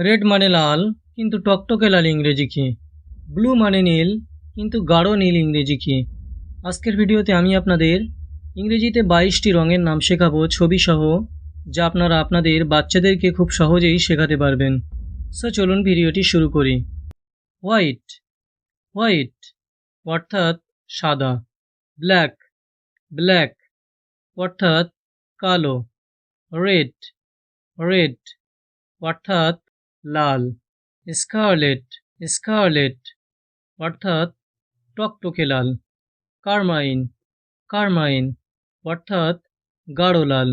Red মানে লাল, কিন্তু টকটকে লাল ইংরেজি কি? ব্লু মানে নীল, কিন্তু গাঢ় নীল ইংরেজি কি? আজকের ভিডিওতে আমি আপনাদের ইংরেজিতে 22টি রঙের নাম শেখাবো ছবি সহ, যা আপনারা আপনাদের বাচ্চাদেরকে খুব সহজেই শেখাতে পারবেন। সো চলুন ভিডিওটি শুরু করি। হোয়াইট, হোয়াইট অর্থাৎ সাদা। ব্ল্যাক, ব্ল্যাক অর্থাৎ কালো। রেড, রেড অর্থাৎ লাল। স্কারলেট, স্কারলেট অর্থাৎ টকটকে লাল। কারমাইন, কারমাইন অর্থাৎ গাঢ় লাল।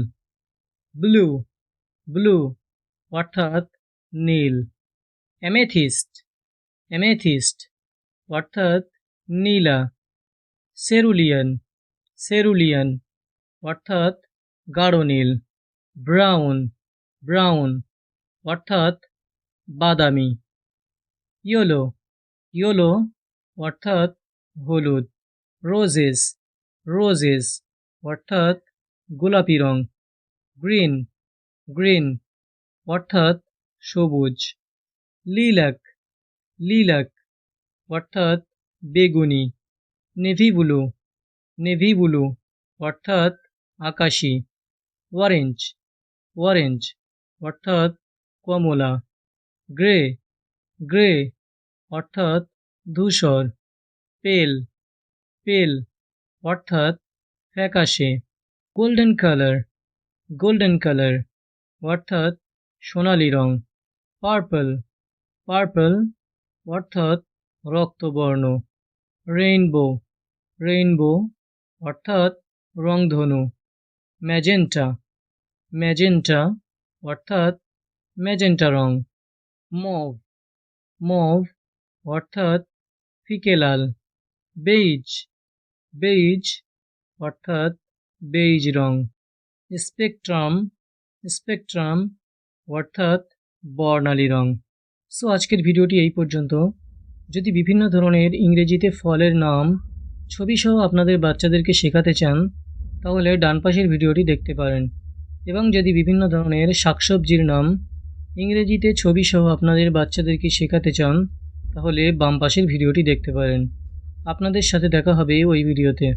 ব্লু, ব্লু অর্থাৎ নীল। অ্যামেথিস্ট, অ্যামেথিস্ট অর্থাৎ নীলা। সেরুলিয়ান, সেরুলিয়ান অর্থাৎ গাঢ় নীল। ব্রাউন, ব্রাউন অর্থাৎ বাদামি। ইয়েলো, ইয়েলো অর্থাৎ হলুদ। রোজেস, রোজেস অর্থাৎ গোলাপি রং। গ্রিন, গ্রিন অর্থাৎ সবুজ। লিলাক, লিলাক অর্থাৎ বেগুনি। নেভি ব্লু, নেভি ব্লু অর্থাৎ আকাশি। অরেঞ্জ, অরেঞ্জ অর্থাৎ কমলা। গ্রে, গ্রে অর্থাৎ ধূসর। পেল, পেল অর্থাৎ ফ্যাকাশে। গোল্ডেন কালার, গোল্ডেন কালার অর্থাৎ সোনালি রং। পার্পল, পার্পল অর্থাৎ রক্তবর্ণ। রেইনবো, রেইনবো অর্থাৎ রংধনু। ম্যাজেন্টা, ম্যাজেন্টা অর্থাৎ ম্যাজেন্টা রং। মভ, মভ অর্থাৎ ফিকে লাল। বেইজ, বেইজ অর্থাৎ বেইজ রং। স্পেকট্রাম, স্পেকট্রাম অর্থাৎ বর্ণালী রং। সো আজকের ভিডিওটি এই পর্যন্ত। যদি বিভিন্ন ধরনের ইংরেজিতে ফলের নাম ছবি সহ আপনাদের বাচ্চাদেরকে শেখাতে চান, তাহলে ডান পাশের ভিডিওটি দেখতে পারেন। এবং যদি বিভিন্ন ধরনের শাকসবজির নাম ইংরেজিতে ছবি সহ আপনাদের বাচ্চাদেরকে শেখাতে চান, তাহলে বাম পাশের ভিডিওটি দেখতে পারেন। আপনাদের সাথে দেখা হবে ওই ভিডিওতে।